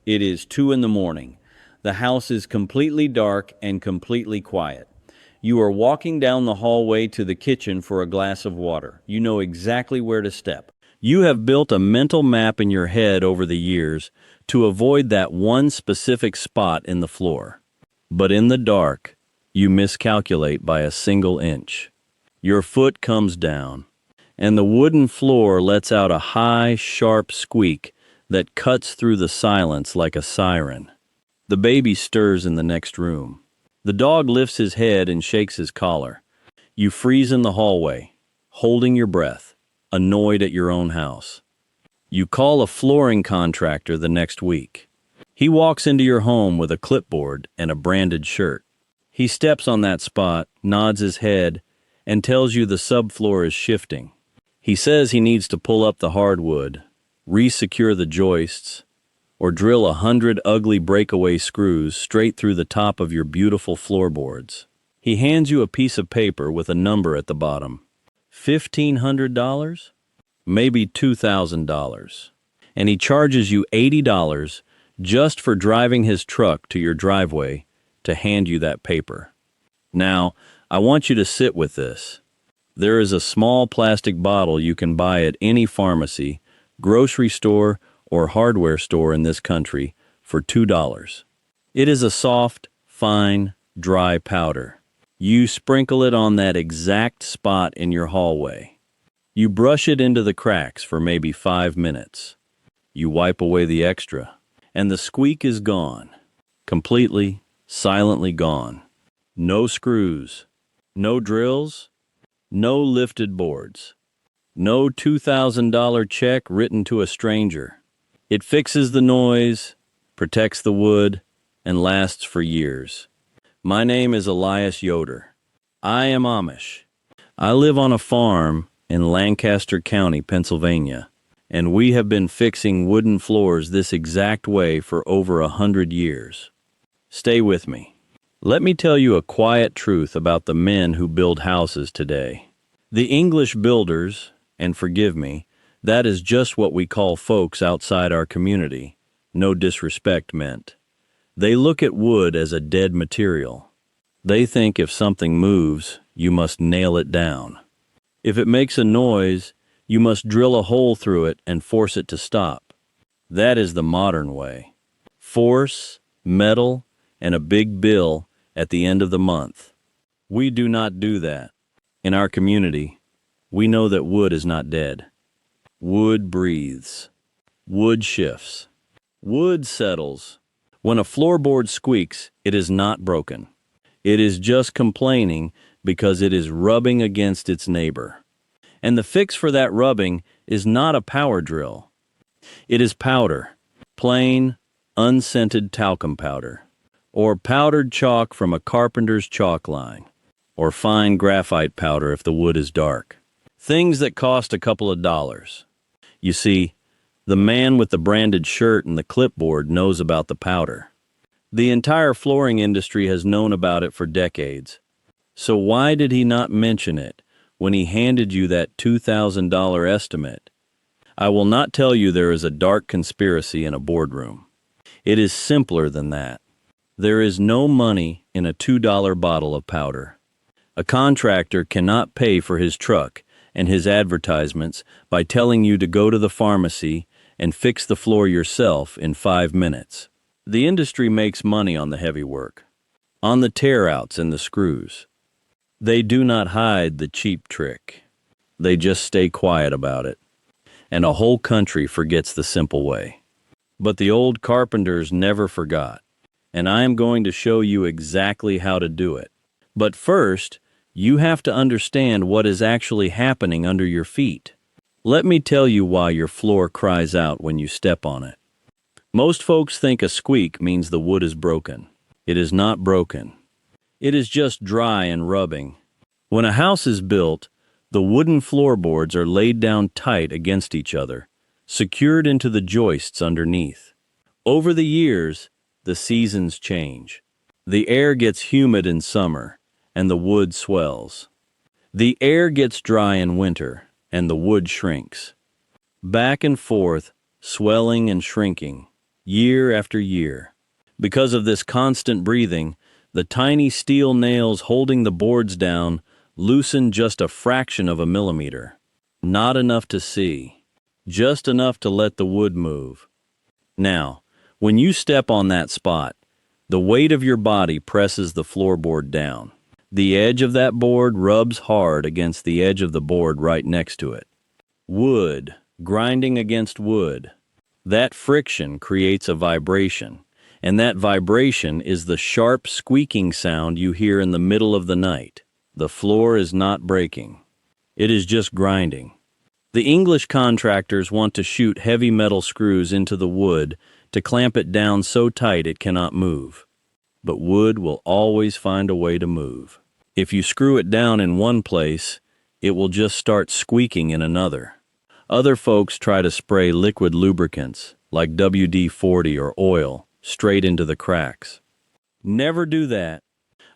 It is 2 in the morning. The house is completely dark and completely quiet. You are walking down the hallway to the kitchen for a glass of water. You know exactly where to step. You have built a mental map in your head over the years to avoid that one specific spot in the floor. But in the dark, you miscalculate by a single inch. Your foot comes down, and the wooden floor lets out a high, sharp squeak that cuts through the silence like a siren. The baby stirs in the next room. The dog lifts his head and shakes his collar. You freeze in the hallway, holding your breath, annoyed at your own house. You call a flooring contractor the next week. He walks into your home with a clipboard and a branded shirt. He steps on that spot, nods his head, and tells you the subfloor is shifting. He says he needs to pull up the hardwood, re-secure the joists, or drill 100 ugly breakaway screws straight through the top of your beautiful floorboards. He hands you a piece of paper with a number at the bottom. $1,500? Maybe $2,000. And he charges you $80 just for driving his truck to your driveway to hand you that paper. Now, I want you to sit with this. There is a small plastic bottle you can buy at any pharmacy, grocery store, or hardware store in this country for $2. It is a soft, fine, dry powder. You sprinkle it on that exact spot in your hallway. You brush it into the cracks for maybe 5 minutes. You wipe away the extra, and the squeak is gone. Completely, silently gone. No screws, no drills, no lifted boards, no $2,000 check written to a stranger. It fixes the noise, protects the wood, and lasts for years. My name is Elias Yoder. I am Amish. I live on a farm in Lancaster County, Pennsylvania, and we have been fixing wooden floors this exact way for over 100 years. Stay with me. Let me tell you a quiet truth about the men who build houses today. The English builders, and forgive me, that is just what we call folks outside our community, no disrespect meant. They look at wood as a dead material. They think if something moves, you must nail it down. If it makes a noise, you must drill a hole through it and force it to stop. That is the modern way. Force, metal, and a big bill at the end of the month. We do not do that. In our community, we know that wood is not dead. Wood breathes. Wood shifts. Wood settles. When a floorboard squeaks, it is not broken. It is just complaining because it is rubbing against its neighbor. And the fix for that rubbing is not a power drill. It is powder, plain, unscented talcum powder, or powdered chalk from a carpenter's chalk line, or fine graphite powder if the wood is dark. Things that cost a couple of dollars. You see, the man with the branded shirt and the clipboard knows about the powder. The entire flooring industry has known about it for decades. So why did he not mention it when he handed you that $2,000 estimate? I will not tell you there is a dark conspiracy in a boardroom. It is simpler than that. There is no money in a $2 bottle of powder. A contractor cannot pay for his truck and his advertisements by telling you to go to the pharmacy and fix the floor yourself in 5 minutes. The industry makes money on the heavy work, on the tear-outs and the screws. They do not hide the cheap trick. They just stay quiet about it. And a whole country forgets the simple way. But the old carpenters never forgot, and I am going to show you exactly how to do it. But first, you have to understand what is actually happening under your feet. Let me tell you why your floor cries out when you step on it. Most folks think a squeak means the wood is broken. It is not broken. It is just dry and rubbing. When a house is built, the wooden floorboards are laid down tight against each other, secured into the joists underneath. Over the years, the seasons change. The air gets humid in summer, and the wood swells. The air gets dry in winter, and the wood shrinks. Back and forth, swelling and shrinking. year after year. Because of this constant breathing, the tiny steel nails holding the boards down loosen just a fraction of a millimeter. Not enough to see, just enough to let the wood move. Now, when you step on that spot, the weight of your body presses the floorboard down. The edge of that board rubs hard against the edge of the board right next to it. Wood, grinding against wood. That friction creates a vibration, and that vibration is the sharp squeaking sound you hear in the middle of the night. The floor is not breaking. It is just grinding. The English contractors want to shoot heavy metal screws into the wood to clamp it down so tight it cannot move. But wood will always find a way to move. If you screw it down in one place, it will just start squeaking in another. Other folks try to spray liquid lubricants, like WD-40 or oil, straight into the cracks. Never do that.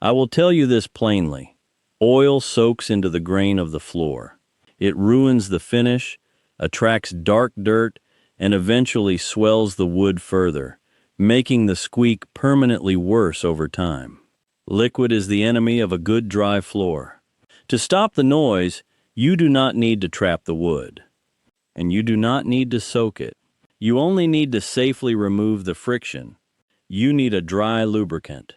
I will tell you this plainly. Oil soaks into the grain of the floor. It ruins the finish, attracts dark dirt, and eventually swells the wood further, making the squeak permanently worse over time. Liquid is the enemy of a good dry floor. To stop the noise, you do not need to trap the wood, and you do not need to soak it. You only need to safely remove the friction. You need a dry lubricant.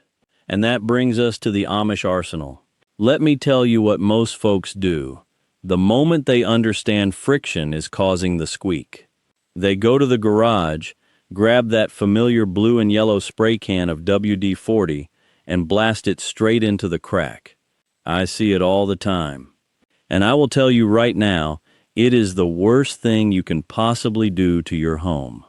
And that brings us to the Amish arsenal. Let me tell you what most folks do. The moment they understand friction is causing the squeak, they go to the garage, grab that familiar blue and yellow spray can of WD-40, and blast it straight into the crack. I see it all the time. And I will tell you right now, it is the worst thing you can possibly do to your home.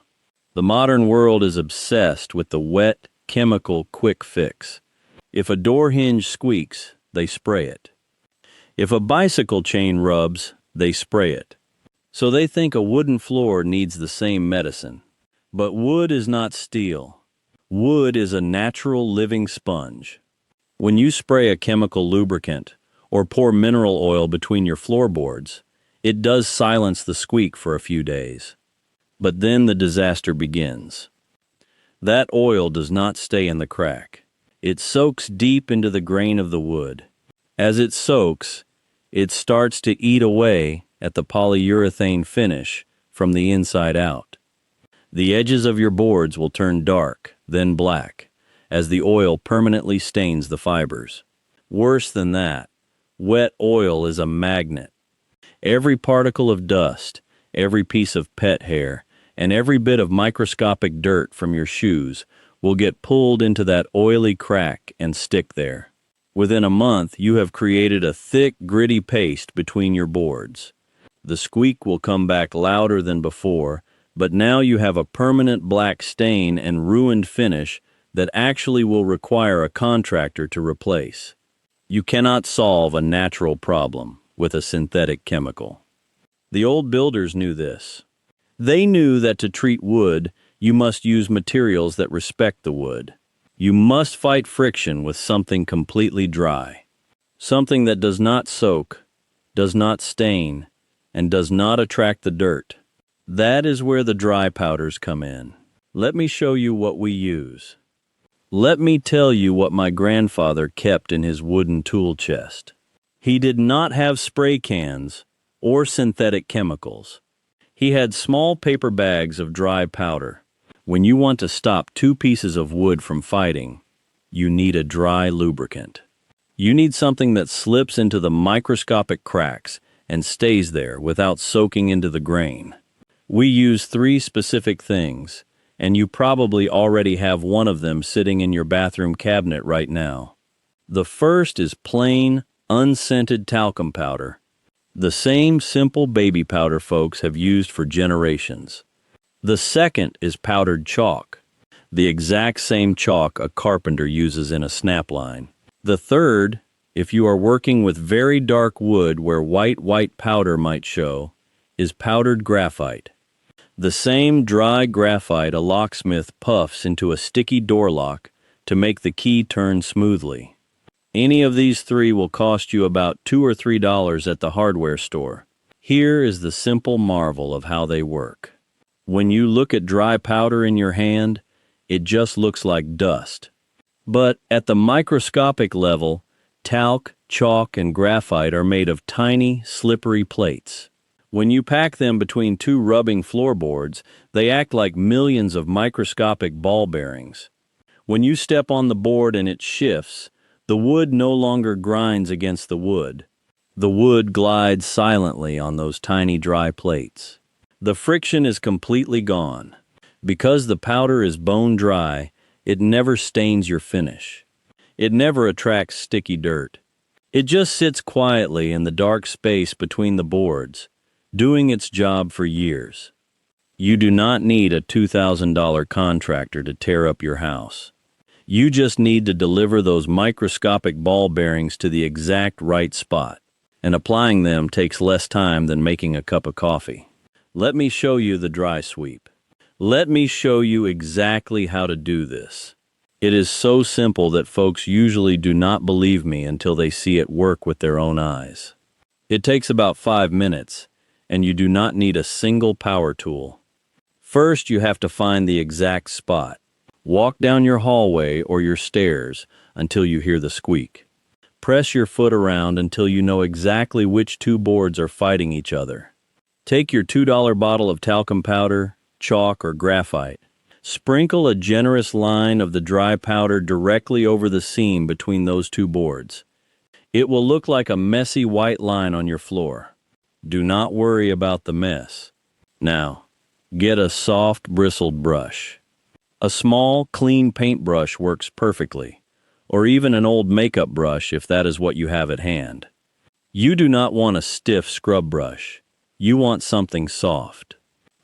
The modern world is obsessed with the wet, chemical quick fix. If a door hinge squeaks, they spray it. If a bicycle chain rubs, they spray it. So they think a wooden floor needs the same medicine. But wood is not steel. Wood is a natural living sponge. When you spray a chemical lubricant or pour mineral oil between your floorboards, it does silence the squeak for a few days. But then the disaster begins. That oil does not stay in the crack. It soaks deep into the grain of the wood. As it soaks, it starts to eat away at the polyurethane finish from the inside out. The edges of your boards will turn dark, then black, as the oil permanently stains the fibers. Worse than that, wet oil is a magnet. Every particle of dust, every piece of pet hair, and every bit of microscopic dirt from your shoes will get pulled into that oily crack and stick there. Within a month, you have created a thick, gritty paste between your boards. The squeak will come back louder than before, but now you have a permanent black stain and ruined finish that actually will require a contractor to replace. You cannot solve a natural problem with a synthetic chemical. The old builders knew this. They knew that to treat wood, you must use materials that respect the wood. You must fight friction with something completely dry, something that does not soak, does not stain, and does not attract the dirt. That is where the dry powders come in. Let me show you what we use. Let me tell you what my grandfather kept in his wooden tool chest. He did not have spray cans or synthetic chemicals. He had small paper bags of dry powder. When you want to stop two pieces of wood from fighting, you need a dry lubricant. You need something that slips into the microscopic cracks and stays there without soaking into the grain. We use 3 specific things, and you probably already have one of them sitting in your bathroom cabinet right now. The first is plain, unscented talcum powder. The same simple baby powder folks have used for generations. The second is powdered chalk, the exact same chalk a carpenter uses in a snapline. The third, if you are working with very dark wood where white powder might show, is powdered graphite. The same dry graphite a locksmith puffs into a sticky door lock to make the key turn smoothly. Any of these 3 will cost you about $2 or $3 at the hardware store. Here is the simple marvel of how they work. When you look at dry powder in your hand, it just looks like dust. But at the microscopic level, talc, chalk, and graphite are made of tiny, slippery plates. When you pack them between two rubbing floorboards, they act like millions of microscopic ball bearings. When you step on the board and it shifts, the wood no longer grinds against the wood. The wood glides silently on those tiny dry plates. The friction is completely gone. Because the powder is bone dry, it never stains your finish. It never attracts sticky dirt. It just sits quietly in the dark space between the boards, doing its job for years. You do not need a $2,000 contractor to tear up your house. You just need to deliver those microscopic ball bearings to the exact right spot, and applying them takes less time than making a cup of coffee. Let me show you the dry sweep. Let me show you exactly how to do this. It is so simple that folks usually do not believe me until they see it work with their own eyes. It takes about 5 minutes, and you do not need a single power tool. First, you have to find the exact spot. Walk down your hallway or your stairs until you hear the squeak. Press your foot around until you know exactly which two boards are fighting each other. Take your $2 bottle of talcum powder, chalk, or graphite. Sprinkle a generous line of the dry powder directly over the seam between those two boards. It will look like a messy white line on your floor. Do not worry about the mess. Now, get a soft, bristled brush. A small, clean paintbrush works perfectly, or even an old makeup brush if that is what you have at hand. You do not want a stiff scrub brush. You want something soft.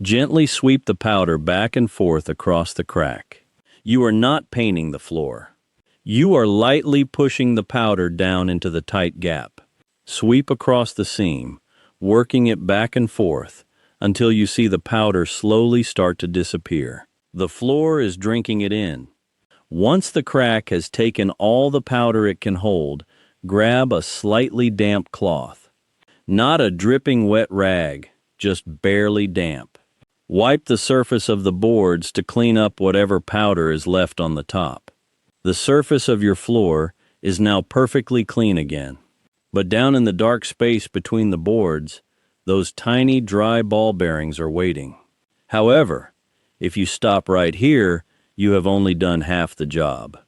Gently sweep the powder back and forth across the crack. You are not painting the floor. You are lightly pushing the powder down into the tight gap. Sweep across the seam, working it back and forth until you see the powder slowly start to disappear. The floor is drinking it in. Once the crack has taken all the powder it can hold, grab a slightly damp cloth. Not a dripping wet rag, just barely damp. Wipe the surface of the boards to clean up whatever powder is left on the top. The surface of your floor is now perfectly clean again. But down in the dark space between the boards, those tiny dry ball bearings are waiting. However, if you stop right here, you have only done half the job.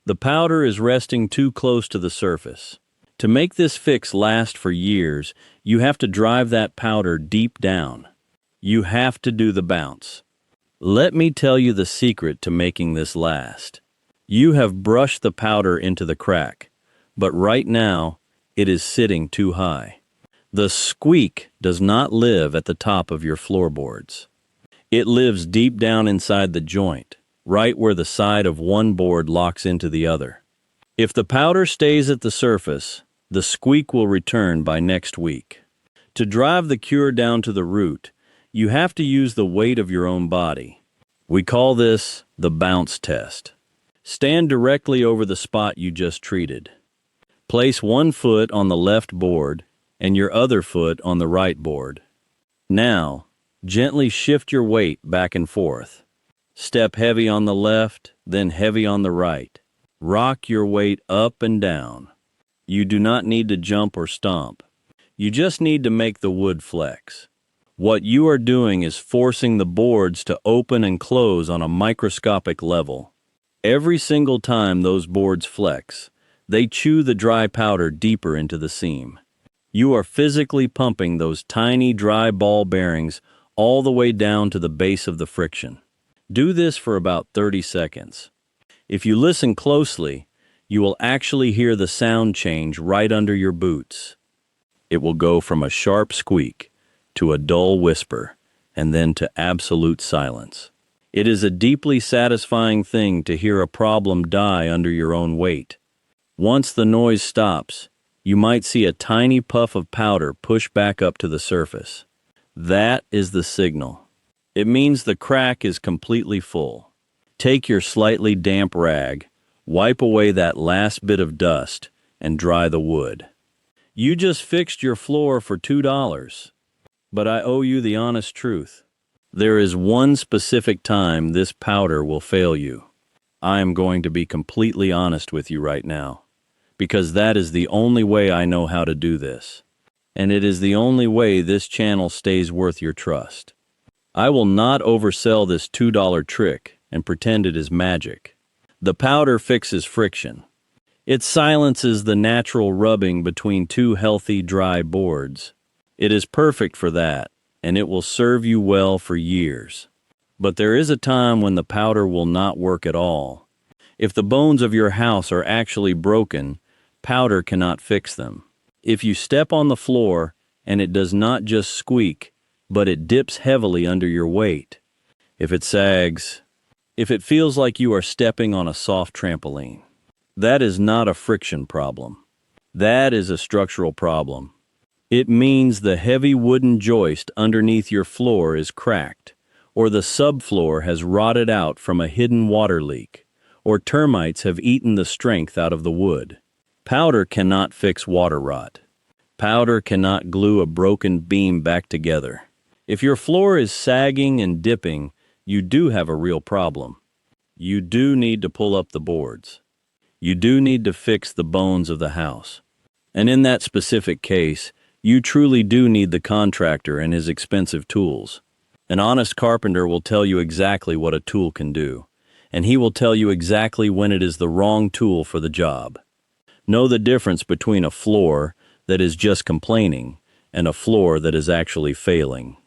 The powder is resting too close to the surface. To make this fix last for years, you have to drive that powder deep down. You have to do the bounce. Let me tell you the secret to making this last. You have brushed the powder into the crack, but right now, it is sitting too high. The squeak does not live at the top of your floorboards. It lives deep down inside the joint, right where the side of one board locks into the other. If the powder stays at the surface, the squeak will return by next week. To drive the cure down to the root, you have to use the weight of your own body. We call this the bounce test. Stand directly over the spot you just treated. Place one foot on the left board and your other foot on the right board. Now, gently shift your weight back and forth. Step heavy on the left, then heavy on the right. Rock your weight up and down. You do not need to jump or stomp. You just need to make the wood flex. What you are doing is forcing the boards to open and close on a microscopic level. Every single time those boards flex, they chew the dry powder deeper into the seam. You are physically pumping those tiny dry ball bearings all the way down to the base of the friction. Do this for about 30 seconds. If you listen closely, you will actually hear the sound change right under your boots. It will go from a sharp squeak to a dull whisper, and then to absolute silence. It is a deeply satisfying thing to hear a problem die under your own weight. Once the noise stops, you might see a tiny puff of powder push back up to the surface. That is the signal. It means the crack is completely full. Take your slightly damp rag, wipe away that last bit of dust, and dry the wood. You just fixed your floor for $2. But I owe you the honest truth. There is one specific time this powder will fail you. I am going to be completely honest with you right now, because that is the only way I know how to do this. And it is the only way this channel stays worth your trust. I will not oversell this $2 trick and pretend it is magic. The powder fixes friction. It silences the natural rubbing between two healthy, dry boards. It is perfect for that, and it will serve you well for years. But there is a time when the powder will not work at all. If the bones of your house are actually broken, powder cannot fix them. If you step on the floor and it does not just squeak, but it dips heavily under your weight, if it sags, if it feels like you are stepping on a soft trampoline, that is not a friction problem. That is a structural problem. It means the heavy wooden joist underneath your floor is cracked, or the subfloor has rotted out from a hidden water leak, or termites have eaten the strength out of the wood. Powder cannot fix water rot. Powder cannot glue a broken beam back together. If your floor is sagging and dipping, you do have a real problem. You do need to pull up the boards. You do need to fix the bones of the house. And in that specific case, you truly do need the contractor and his expensive tools. An honest carpenter will tell you exactly what a tool can do, and he will tell you exactly when it is the wrong tool for the job. Know the difference between a floor that is just complaining and a floor that is actually failing.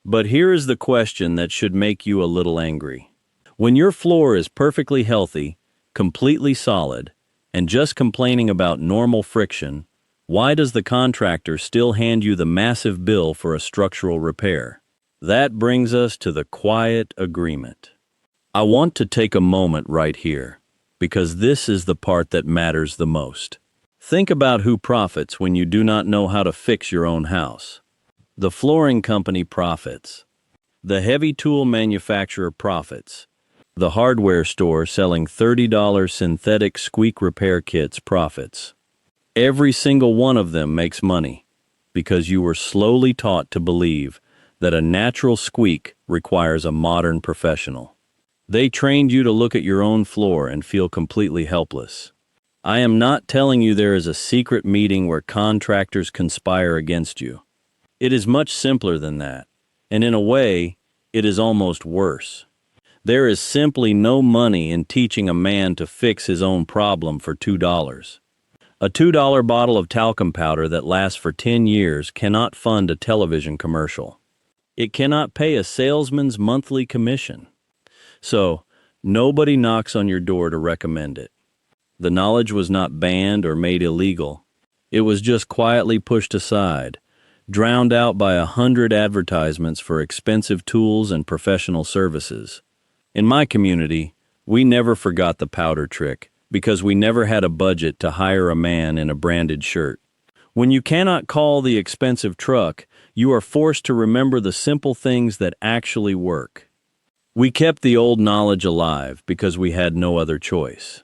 But here is the question that should make you a little angry. When your floor is perfectly healthy, completely solid, and just complaining about normal friction, why does the contractor still hand you the massive bill for a structural repair? That brings us to the quiet agreement. I want to take a moment right here, because this is the part that matters the most. Think about who profits when you do not know how to fix your own house. The flooring company profits. The heavy tool manufacturer profits. The hardware store selling $30 synthetic squeak repair kits profits. Every single one of them makes money because you were slowly taught to believe that a natural squeak requires a modern professional. They trained you to look at your own floor and feel completely helpless. I am not telling you there is a secret meeting where contractors conspire against you. It is much simpler than that, and in a way, it is almost worse. There is simply no money in teaching a man to fix his own problem for $2. A $2 bottle of talcum powder that lasts for 10 years cannot fund a television commercial. It cannot pay a salesman's monthly commission. So, nobody knocks on your door to recommend it. The knowledge was not banned or made illegal. It was just quietly pushed aside, drowned out by 100 advertisements for expensive tools and professional services. In my community, we never forgot the powder trick because we never had a budget to hire a man in a branded shirt. When you cannot call the expensive truck, you are forced to remember the simple things that actually work. We kept the old knowledge alive because we had no other choice.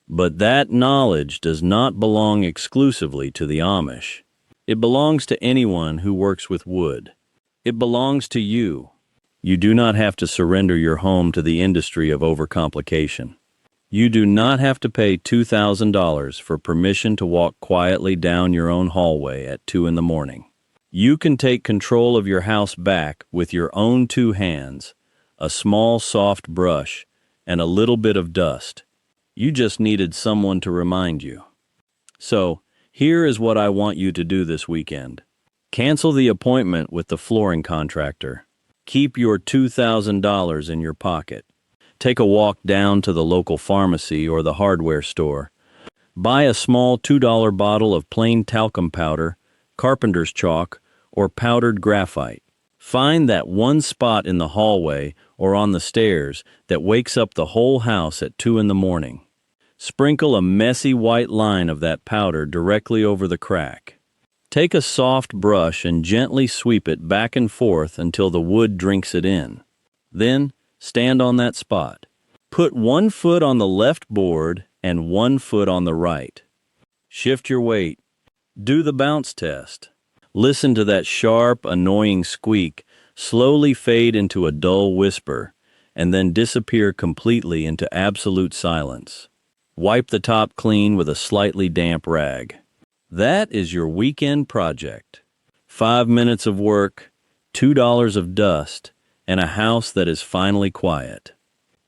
But that knowledge does not belong exclusively to the Amish. It belongs to anyone who works with wood. It belongs to you. You do not have to surrender your home to the industry of overcomplication. You do not have to pay $2,000 for permission to walk quietly down your own hallway at 2 in the morning. You can take control of your house back with your own 2 hands, a small soft brush, and a little bit of dust. You just needed someone to remind you. So, here is what I want you to do this weekend. Cancel the appointment with the flooring contractor. Keep your $2,000 in your pocket. Take a walk down to the local pharmacy or the hardware store. Buy a small $2 bottle of plain talcum powder, carpenter's chalk, or powdered graphite. Find that one spot in the hallway or on the stairs that wakes up the whole house at 2 in the morning. Sprinkle a messy white line of that powder directly over the crack. Take a soft brush and gently sweep it back and forth until the wood drinks it in. Then, stand on that spot. Put 1 foot on the left board and 1 foot on the right. Shift your weight. Do the bounce test. Listen to that sharp, annoying squeak slowly fade into a dull whisper, and then disappear completely into absolute silence. Wipe the top clean with a slightly damp rag. That is your weekend project. 5 minutes of work, $2 of dust, and a house that is finally quiet.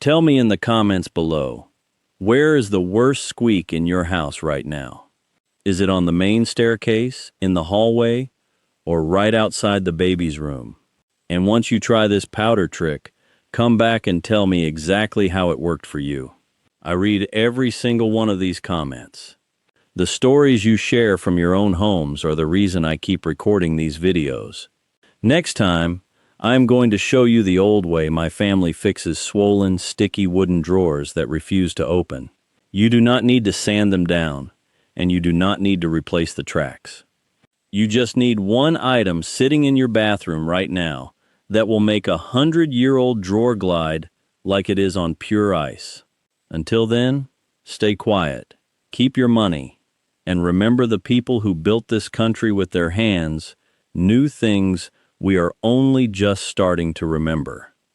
Tell me in the comments below, where is the worst squeak in your house right now? Is it on the main staircase, in the hallway, or right outside the baby's room? And once you try this powder trick, come back and tell me exactly how it worked for you. I read every single one of these comments. The stories you share from your own homes are the reason I keep recording these videos. Next time, I am going to show you the old way my family fixes swollen, sticky wooden drawers that refuse to open. You do not need to sand them down, and you do not need to replace the tracks. You just need one item sitting in your bathroom right now that will make a 100-year-old drawer glide like it is on pure ice. Until then, stay quiet, keep your money, and remember the people who built this country with their hands, new things we are only just starting to remember.